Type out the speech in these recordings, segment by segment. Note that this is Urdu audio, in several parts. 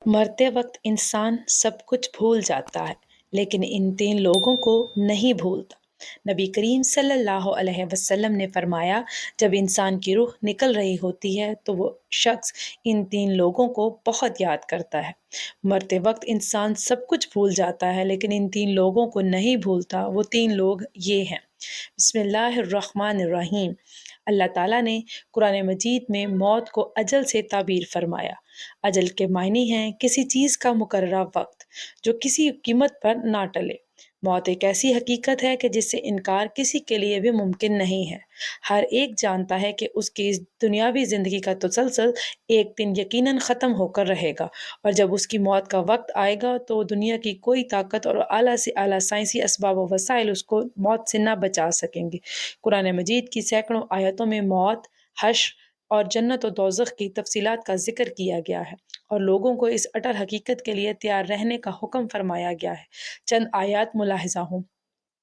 مرتے وقت انسان سب کچھ بھول جاتا ہے لیکن ان تین لوگوں کو نہیں بھولتا۔ نبی کریم صلی اللہ علیہ وسلم نے فرمایا، جب انسان کی روح نکل رہی ہوتی ہے تو وہ شخص ان تین لوگوں کو بہت یاد کرتا ہے۔ مرتے وقت انسان سب کچھ بھول جاتا ہے لیکن ان تین لوگوں کو نہیں بھولتا۔ وہ تین لوگ یہ ہیں۔ بسم اللہ الرحمن الرحیم۔ اللہ تعالیٰ نے قرآن مجید میں موت کو اجل سے تعبیر فرمایا۔ اجل کے معنی ہیں کسی چیز کا مقررہ وقت جو کسی قیمت پر نہ ٹلے۔ موت ایک ایسی حقیقت ہے کہ جس سے انکار کسی کے لیے بھی ممکن نہیں ہے۔ ہر ایک جانتا ہے کہ اس کی اس دنیاوی زندگی کا تسلسل ایک دن یقیناً ختم ہو کر رہے گا، اور جب اس کی موت کا وقت آئے گا تو دنیا کی کوئی طاقت اور اعلیٰ سے اعلیٰ سائنسی اسباب و وسائل اس کو موت سے نہ بچا سکیں گے۔ قرآن مجید کی سینکڑوں آیتوں میں موت، حشر اور جنت و دوزخ کی تفصیلات کا ذکر کیا گیا ہے، اور لوگوں کو اس اٹل حقیقت کے لیے تیار رہنے کا حکم فرمایا گیا ہے۔ چند آیات ملاحظہ ہوں۔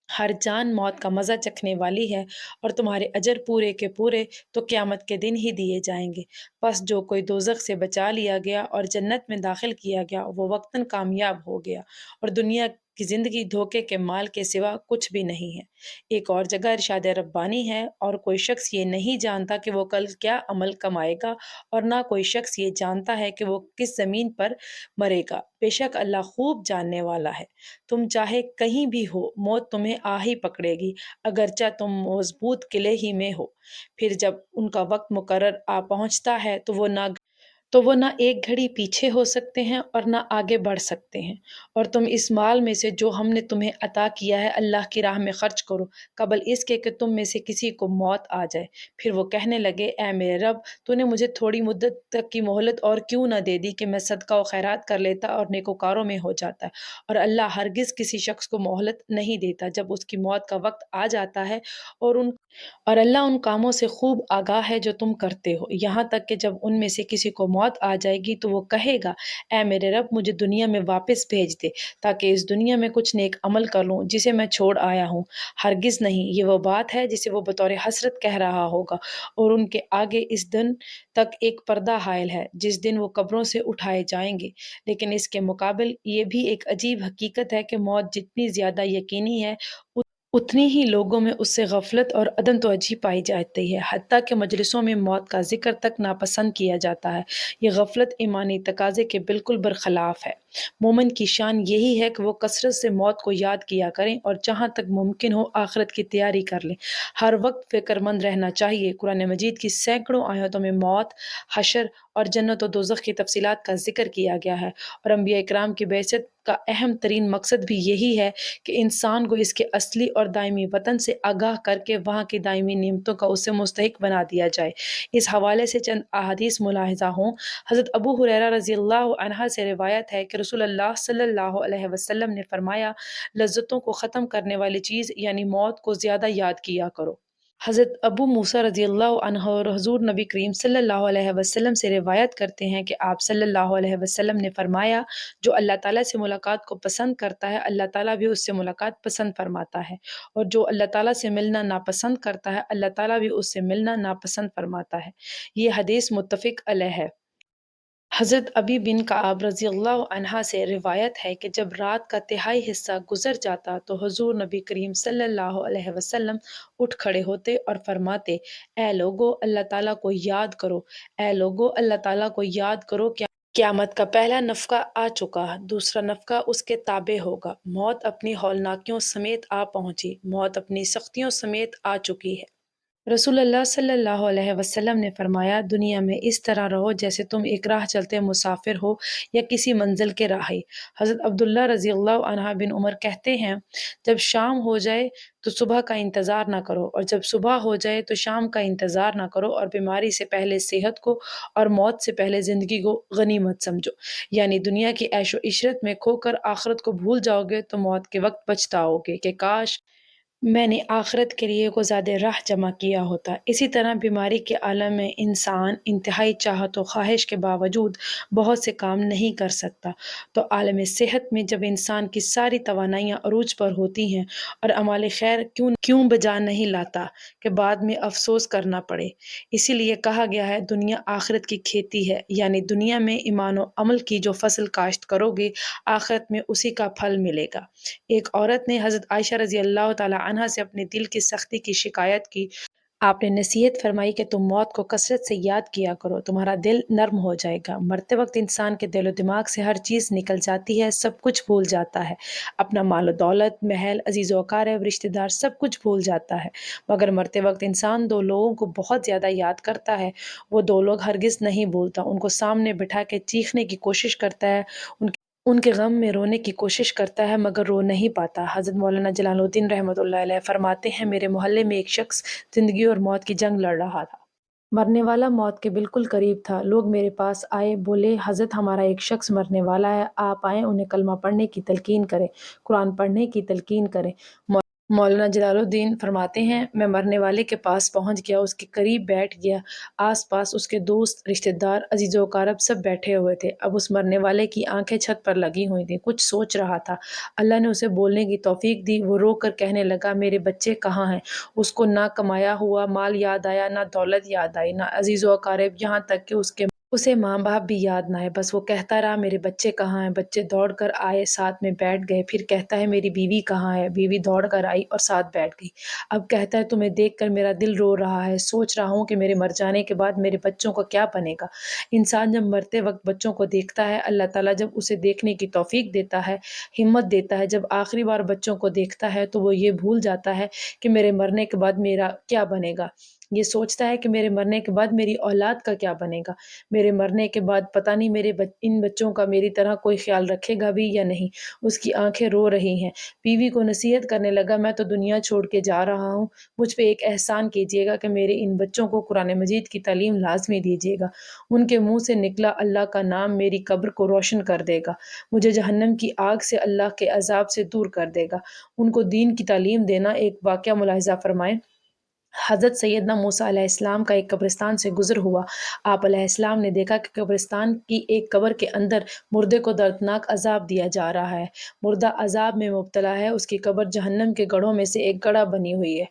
ہر جان موت کا مزہ چکھنے والی ہے، اور تمہارے اجر پورے کے پورے تو قیامت کے دن ہی دیے جائیں گے۔ بس جو کوئی دوزخ سے بچا لیا گیا اور جنت میں داخل کیا گیا وہ وقتاً کامیاب ہو گیا، اور دنیا کی زندگی دھوکے کے مال کے سوا کچھ بھی نہیں ہے۔ ایک اور جگہ ارشاد ربانی ہے، اور کوئی شخص یہ نہیں جانتا کہ وہ کل کیا عمل کمائے گا، اور نہ کوئی شخص یہ جانتا ہے کہ وہ کس زمین پر مرے گا۔ بے شک اللہ خوب جاننے والا ہے۔ تم چاہے کہیں بھی ہو، موت تمہیں آ ہی پکڑے گی، اگرچہ تم مضبوط قلعے ہی میں ہو۔ پھر جب ان کا وقت مقرر آ پہنچتا ہے تو وہ نہ ایک گھڑی پیچھے ہو سکتے ہیں اور نہ آگے بڑھ سکتے ہیں۔ اور تم اس مال میں سے جو ہم نے تمہیں عطا کیا ہے اللہ کی راہ میں خرچ کرو، قبل اس کے کہ تم میں سے کسی کو موت آ جائے۔ پھر وہ کہنے لگے، اے میرے رب، تو نے مجھے تھوڑی مدت تک کی مہلت اور کیوں نہ دے دی کہ میں صدقہ و خیرات کر لیتا اور نیکوکاروں میں ہو جاتا۔ اور اللہ ہرگز کسی شخص کو مہلت نہیں دیتا جب اس کی موت کا وقت آ جاتا ہے، اور اللہ ان کاموں سے خوب آگاہ ہے جو تم کرتے ہو۔ یہاں تک کہ جب ان میں سے کسی کو موت آ جائے گی تو وہ کہے گا، اے میرے رب، مجھے دنیا میں واپس بھیج دے تاکہ اس دنیا میں کچھ نیک عمل کر لوں جسے میں چھوڑ آیا ہوں۔ ہرگز نہیں، یہ وہ بات ہے جسے وہ بطور حسرت کہہ رہا ہوگا، اور ان کے آگے اس دن تک ایک پردہ حائل ہے جس دن وہ قبروں سے اٹھائے جائیں گے۔ لیکن اس کے مقابل یہ بھی ایک عجیب حقیقت ہے کہ موت جتنی زیادہ یقینی ہے، اتنی ہی لوگوں میں اس سے غفلت اور عدم توجہی پائی جاتی ہے، حتیٰ کہ مجلسوں میں موت کا ذکر تک ناپسند کیا جاتا ہے۔ یہ غفلت ایمانی تقاضے کے بالکل برخلاف ہے۔ مومن کی شان یہی ہے کہ وہ کثرت سے موت کو یاد کیا کریں اور جہاں تک ممکن ہو آخرت کی تیاری کر لیں۔ ہر وقت فکر مند رہنا چاہیے۔ قرآن مجید کی سینکڑوں آیتوں میں موت، حشر اور جنت و دوزخ کی تفصیلات کا ذکر کیا گیا ہے، اور انبیاء کرام کی بعثت کا اہم ترین مقصد بھی یہی ہے کہ انسان کو اس کے اصلی اور دائمی وطن سے آگاہ کر کے وہاں کی دائمی نعمتوں کا اسے مستحق بنا دیا جائے۔ اس حوالے سے چند احادیث ملاحظہ ہوں۔ حضرت ابو ہریرہ رضی اللہ عنہ سے روایت ہے کہ رسول اللہ صلی اللہ علیہ وسلم نے فرمایا، لذتوں کو ختم کرنے والی چیز یعنی موت کو زیادہ یاد کیا کرو۔ حضرت ابو موسیٰ رضی اللہ عنہ اور حضور نبی کریم صلی اللہ علیہ وسلم سے روایت کرتے ہیں کہ آپ صلی اللہ علیہ وسلم نے فرمایا، جو اللہ تعالیٰ سے ملاقات کو پسند کرتا ہے اللہ تعالیٰ بھی اس سے ملاقات پسند فرماتا ہے، اور جو اللہ تعالیٰ سے ملنا ناپسند کرتا ہے اللہ تعالیٰ بھی اس سے ملنا ناپسند فرماتا ہے۔ یہ حدیث متفق علیہ ہے۔ حضرت ابی بن کعب رضی اللہ عنہ سے روایت ہے کہ جب رات کا تہائی حصہ گزر جاتا تو حضور نبی کریم صلی اللہ علیہ وسلم اٹھ کھڑے ہوتے اور فرماتے، اے لوگو اللہ تعالیٰ کو یاد کرو، اے لوگو اللہ تعالیٰ کو یاد کرو، قیامت کا پہلا نفقہ آ چکا، دوسرا نفقہ اس کے تابع ہوگا۔ موت اپنی ہولناکیوں سمیت آ پہنچی، موت اپنی سختیوں سمیت آ چکی ہے۔ رسول اللہ صلی اللہ علیہ وسلم نے فرمایا، دنیا میں اس طرح رہو جیسے تم ایک راہ چلتے مسافر ہو یا کسی منزل کے راہی۔ حضرت عبداللہ رضی اللہ عنہ بن عمر کہتے ہیں، جب شام ہو جائے تو صبح کا انتظار نہ کرو، اور جب صبح ہو جائے تو شام کا انتظار نہ کرو، اور بیماری سے پہلے صحت کو اور موت سے پہلے زندگی کو غنیمت سمجھو۔ یعنی دنیا کی عیش و عشرت میں کھو کر آخرت کو بھول جاؤ گے تو موت کے وقت پچھتاؤ گے کہ کاش میں نے آخرت کے لیے کو زیادہ راہ جمع کیا ہوتا۔ اسی طرح بیماری کے عالم میں انسان انتہائی چاہت و خواہش کے باوجود بہت سے کام نہیں کر سکتا، تو عالم صحت میں جب انسان کی ساری توانائیاں عروج پر ہوتی ہیں اور اعمال خیر کیوں بجا نہیں لاتا کہ بعد میں افسوس کرنا پڑے۔ اسی لیے کہا گیا ہے دنیا آخرت کی کھیتی ہے، یعنی دنیا میں ایمان و عمل کی جو فصل کاشت کرو گے آخرت میں اسی کا پھل ملے گا۔ ایک عورت نے حضرت عائشہ رضی اللہ تعالی عنہا سے اپنے دل کی سختی کی شکایت کی۔ آپ نے نصیحت فرمائی کہ تم موت کو کثرت سے یاد کیا کرو، تمہارا دل نرم ہو جائے گا۔ مرتے وقت انسان کے دل و دماغ سے ہر چیز نکل جاتی ہے، سب کچھ بھول جاتا ہے، اپنا مال و دولت، محل، عزیز و اقارب، رشتہ دار، سب کچھ بھول جاتا ہے۔ مگر مرتے وقت انسان دو لوگوں کو بہت زیادہ یاد کرتا ہے، وہ دو لوگ ہرگز نہیں بھولتا، ان کو سامنے بٹھا کے چیخنے کی کوشش کرتا ہے، ان کے غم میں رونے کی کوشش کرتا ہے مگر رو نہیں پاتا۔ حضرت مولانا جلال الدین رحمۃ اللہ علیہ فرماتے ہیں میرے محلے میں ایک شخص زندگی اور موت کی جنگ لڑ رہا تھا۔ مرنے والا موت کے بالکل قریب تھا۔ لوگ میرے پاس آئے، بولے حضرت ہمارا ایک شخص مرنے والا ہے، آپ آئیں انہیں کلمہ پڑھنے کی تلقین کریں، قرآن پڑھنے کی تلقین کریں۔ مولانا جلال الدین فرماتے ہیں میں مرنے والے کے پاس پہنچ گیا، اس کے قریب بیٹھ گیا، آس پاس اس کے دوست، رشتہ دار، عزیز و اقارب سب بیٹھے ہوئے تھے۔ اب اس مرنے والے کی آنکھیں چھت پر لگی ہوئی تھیں، کچھ سوچ رہا تھا۔ اللہ نے اسے بولنے کی توفیق دی، وہ رو کر کہنے لگا میرے بچے کہاں ہیں؟ اس کو نہ کمایا ہوا مال یاد آیا، نہ دولت یاد آئی، نہ عزیز و اقارب، یہاں تک کہ اسے ماں باپ بھی یاد نہ ہے، بس وہ کہتا رہا میرے بچے کہاں ہیں؟ بچے دوڑ کر آئے، ساتھ میں بیٹھ گئے۔ پھر کہتا ہے میری بیوی کہاں ہے؟ بیوی دوڑ کر آئی اور ساتھ بیٹھ گئی۔ اب کہتا ہے تمہیں دیکھ کر میرا دل رو رہا ہے، سوچ رہا ہوں کہ میرے مر جانے کے بعد میرے بچوں کا کیا بنے گا۔ انسان جب مرتے وقت بچوں کو دیکھتا ہے، اللہ تعالیٰ جب اسے دیکھنے کی توفیق دیتا ہے، ہمت دیتا ہے، جب آخری بار بچوں کو دیکھتا ہے تو وہ یہ بھول جاتا ہے کہ میرے مرنے کے بعد میرا کیا بنے گا۔ یہ سوچتا ہے کہ میرے مرنے کے بعد میری اولاد کا کیا بنے گا، میرے مرنے کے بعد پتہ نہیں ان بچوں کا میری طرح کوئی خیال رکھے گا بھی یا نہیں۔ اس کی آنکھیں رو رہی ہیں۔ بیوی کو نصیحت کرنے لگا میں تو دنیا چھوڑ کے جا رہا ہوں، مجھ پہ ایک احسان کیجیے گا کہ میرے ان بچوں کو قرآن مجید کی تعلیم لازمی دیجیے گا۔ ان کے منہ سے نکلا اللہ کا نام میری قبر کو روشن کر دے گا، مجھے جہنم کی آگ سے اللہ کے عذاب سے دور کر دے گا۔ ان کو دین کی تعلیم دینا۔ ایک واقعہ ملاحظہ فرمائیں۔ حضرت سیدنا موسیٰ علیہ السلام کا ایک قبرستان سے گزر ہوا۔ آپ علیہ السلام نے دیکھا کہ قبرستان کی ایک قبر کے اندر مردے کو دردناک عذاب دیا جا رہا ہے۔ مردہ عذاب میں مبتلا ہے، اس کی قبر جہنم کے گڑھوں میں سے ایک گڑھا بنی ہوئی ہے۔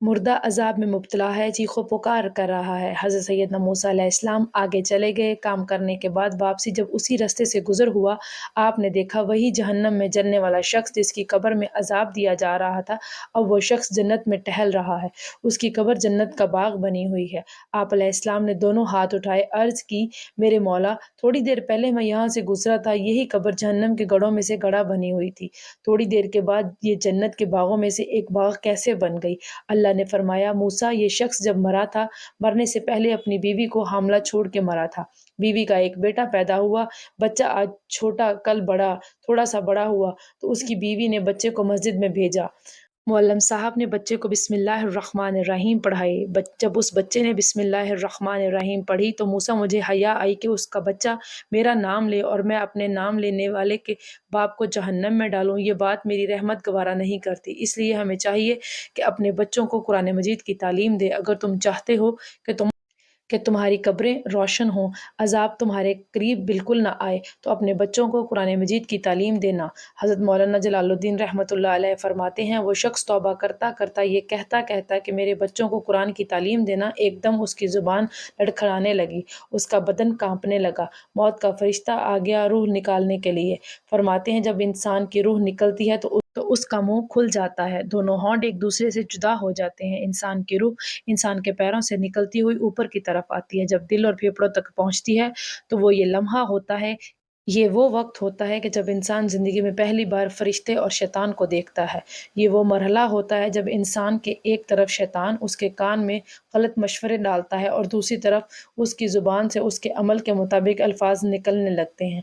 مردہ عذاب میں مبتلا ہے، چیخ و پکار کر رہا ہے۔ حضرت سیدنا موسیٰ علیہ السلام آگے چلے گئے۔ کام کرنے کے بعد واپسی جب اسی رستے سے گزر ہوا، آپ نے دیکھا وہی جہنم میں جلنے والا شخص جس کی قبر میں عذاب دیا جا رہا تھا، اب وہ شخص جنت میں ٹہل رہا ہے، اس کی قبر جنت کا باغ بنی ہوئی ہے۔ آپ علیہ السلام نے دونوں ہاتھ اٹھائے، عرض کی میرے مولا تھوڑی دیر پہلے میں یہاں سے گزرا تھا، یہی قبر جہنم کے گڑھوں میں سے گڑھا بنی ہوئی تھی، تھوڑی دیر کے بعد یہ جنت کے باغوں میں سے ایک باغ کیسے بن گئی؟ اللہ نے فرمایا موسیٰ یہ شخص جب مرا تھا، مرنے سے پہلے اپنی بیوی کو حاملہ چھوڑ کے مرا تھا۔ بیوی کا ایک بیٹا پیدا ہوا، بچہ آج چھوٹا کل بڑا، تھوڑا سا بڑا ہوا تو اس کی بیوی نے بچے کو مسجد میں بھیجا۔ معلم صاحب نے بچے کو بسم اللہ الرحمن الرحیم پڑھائی۔ جب اس بچے نے بسم اللہ الرحمن الرحیم پڑھی تو موسیٰ مجھے حیا آئی کہ اس کا بچہ میرا نام لے اور میں اپنے نام لینے والے کے باپ کو جہنم میں ڈالوں، یہ بات میری رحمت گوارا نہیں کرتی۔ اس لیے ہمیں چاہیے کہ اپنے بچوں کو قرآن مجید کی تعلیم دے۔ اگر تم چاہتے ہو کہ تمہاری قبریں روشن ہوں، عذاب تمہارے قریب بالکل نہ آئے، تو اپنے بچوں کو قرآن مجید کی تعلیم دینا۔ حضرت مولانا جلال الدین رحمۃ اللہ علیہ فرماتے ہیں وہ شخص توبہ کرتا کرتا یہ کہتا کہ میرے بچوں کو قرآن کی تعلیم دینا، ایک دم اس کی زبان لڑکھڑانے لگی، اس کا بدن کانپنے لگا، موت کا فرشتہ آ گیا روح نکالنے کے لیے۔ فرماتے ہیں جب انسان کی روح نکلتی ہے تو اس کا منہ کھل جاتا ہے، دونوں ہونٹ ایک دوسرے سے جدا ہو جاتے ہیں، انسان کی روح انسان کے پیروں سے نکلتی ہوئی اوپر کی طرف آتی ہے، جب دل اور پھیپھڑوں تک پہنچتی ہے تو وہ یہ لمحہ ہوتا ہے، یہ وہ وقت ہوتا ہے کہ جب انسان زندگی میں پہلی بار فرشتے اور شیطان کو دیکھتا ہے۔ یہ وہ مرحلہ ہوتا ہے جب انسان کے ایک طرف شیطان اس کے کان میں غلط مشورے ڈالتا ہے اور دوسری طرف اس کی زبان سے اس کے عمل کے مطابق الفاظ نکلنے لگتے ہیں۔